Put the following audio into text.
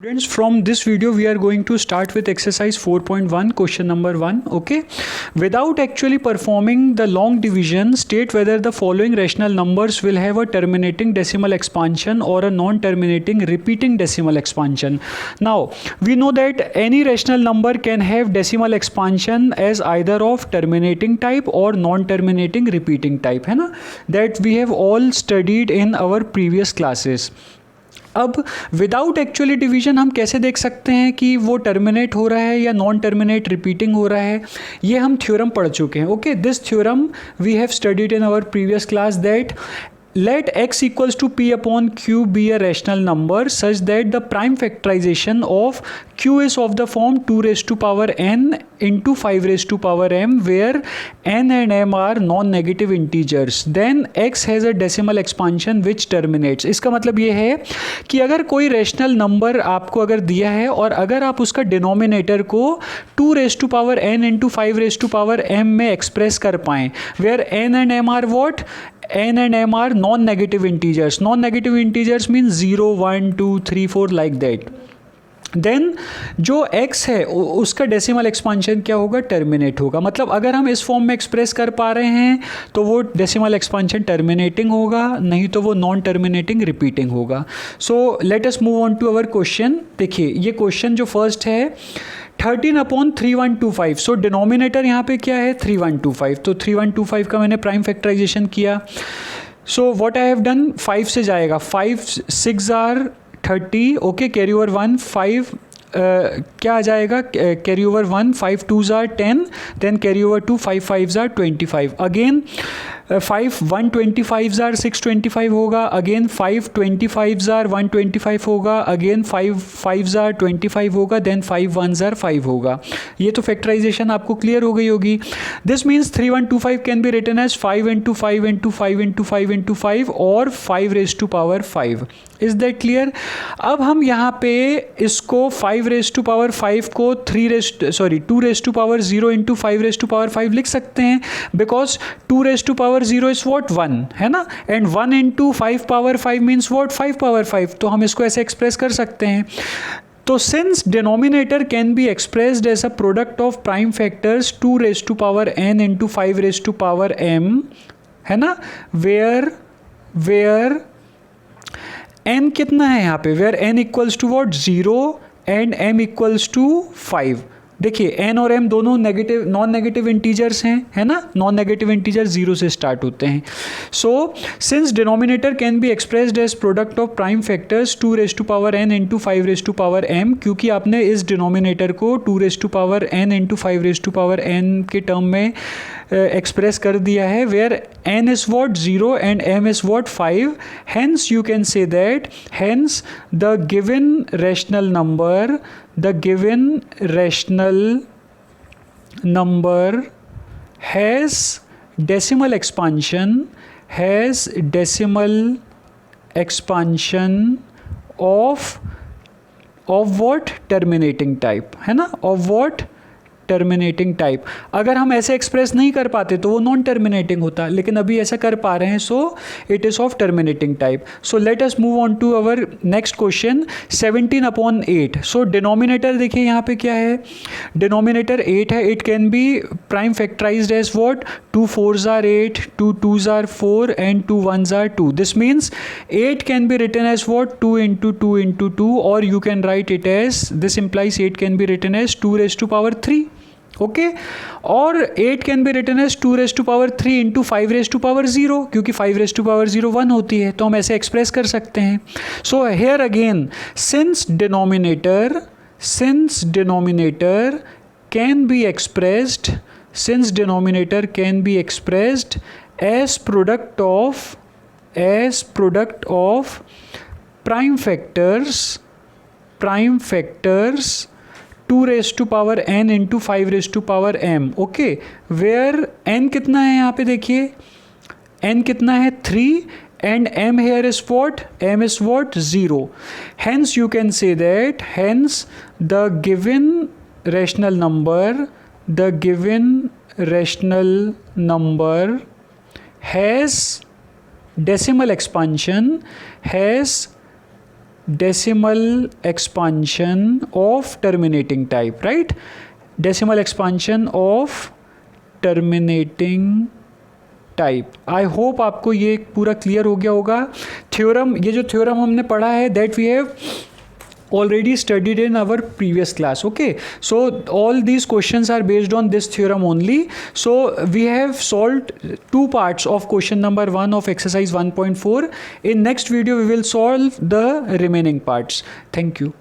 Students, from this video we are going to start with exercise 4.1 question number 1. Okay, without actually performing the long division, state whether the following rational numbers will have a terminating decimal expansion or a non-terminating repeating decimal expansion. Now we know that any rational number can have decimal expansion as either of terminating type or non-terminating repeating type, है ना, that we have all studied in our previous classes. अब without actually division हम कैसे देख सकते हैं कि वो टर्मिनेट हो रहा है या नॉन टर्मिनेट रिपीटिंग हो रहा है, ये हम थ्योरम पढ़ चुके हैं. Okay, this theorem we have studied in our previous class that let x equals to p upon q be a rational number such that the prime factorization of q is of the form 2 raised to power n into 5 raised to power m, where n and m are non-negative integers. Then x has a decimal expansion which terminates. इसका मतलब ये है कि अगर कोई rational number आपको अगर दिया है और अगर आप उसका डिनोमिनेटर को 2 raised to power n into 5 raised to power m में एक्सप्रेस कर पाएँ, where n and m are what? n and m are non-negative integers. Non-negative integers means 0, 1, 2, 3, 4 like that. Then जो x है उसका डेसिमल एक्सपांशन क्या होगा? Terminate होगा. मतलब अगर हम इस फॉर्म में एक्सप्रेस कर पा रहे हैं तो वो डेसिमल एक्सपांशन टर्मिनेटिंग होगा, नहीं तो वो नॉन टर्मिनेटिंग रिपीटिंग होगा. So let us move on to our question. देखिए ये क्वेश्चन जो फर्स्ट है 13/3125. सो डिनोमिनेटर यहाँ पे क्या है? 3125. तो 3125 का मैंने प्राइम फैक्टराइजेशन किया. So what I have done, 5 से जाएगा, 5 6 आर 30. ओके, कैरी ओवर 1 5 क्या आ जाएगा? Carry over 1 5 2s are 10, then carry over 2 5 5s are 25. Again 5 125s are 625 होगा. अगेन 5 25s आर 125 होगा. अगेन 5 5s आर 25 होगा. देन 5 1s आर 5 होगा. ये तो फैक्टराइजेशन आपको क्लियर हो गई होगी. This means 3125 can be written as 5 into 5 into 5 into 5 into 5 और 5 raised to power 5. Is that clear? अब हम यहाँ पे इसको 5 raised to power 5 को 2 raised to power 0 into 5 raised to power 5 लिख सकते हैं, because 2 raised to power 0 is what 1 है ना, and 1 into 5 power 5 means what 5 power 5. तो हम इसको ऐसे एक्सप्रेस कर सकते हैं. तो since denominator can be expressed as a product of prime factors 2 raised to power n into 5 raised to power m, है ना, वेयर n कितना है यहाँ पे? Where n equals to what 0 and m equals to 5. देखिए n और m दोनों negative non negative integers हैं, है ना. नॉन नेगेटिव इंटीजर 0 से स्टार्ट होते हैं. So since denominator can be expressed as product of prime factors 2 raised to power n into 5 raised to power m, क्योंकि आपने इस डिनोमिनेटर को 2 raised to power n into 5 raised to power n के term में express कर दिया है, where n is what 0 and m is what 5. Hence you can say that hence the given rational number has decimal expansion of what? Terminating type, है ना, of what? Terminating type. अगर हम ऐसे express नहीं कर पाते तो वो नॉन टर्मिनेटिंग होता, लेकिन अभी ऐसा कर पा रहे हैं, so it is of terminating type. So let us move on to our next question. 17/8. So denominator देखिए यहाँ पे क्या है? डिनोमिनेटर 8 है. It can be prime factorized as what? 2 4s are 8, 2 2s are 4 and 2 1s are 2. This means 8 can be written as what? 2 into 2 into 2, और you can write it as, this implies 8 can be written as 2 raised to power 3. Okay, और 8 can be written as 2 raised to power 3 into 5 raised to power 0, क्योंकि 5 raised to power 0 1 होती है, तो हम ऐसे express कर सकते हैं. So here again since denominator can be expressed as product of prime factors 2 raised to power n into 5 raised to power m. Okay, where n कितना है यहाँ पे? देखिए n कितना है? 3, and m here is what? M is what? 0. Hence you can say that the given rational number has decimal expansion, has decimal expansion of terminating type, right? Decimal expansion of terminating type. I hope आपको ये पूरा clear हो गया होगा. Theorem, ये जो theorem हमने पढ़ा है that we have already studied in our previous class. Okay, so all these questions are based on this theorem only. So we have solved 2 parts of question number 1 of exercise 1.4. In next video we will solve the remaining parts. Thank you.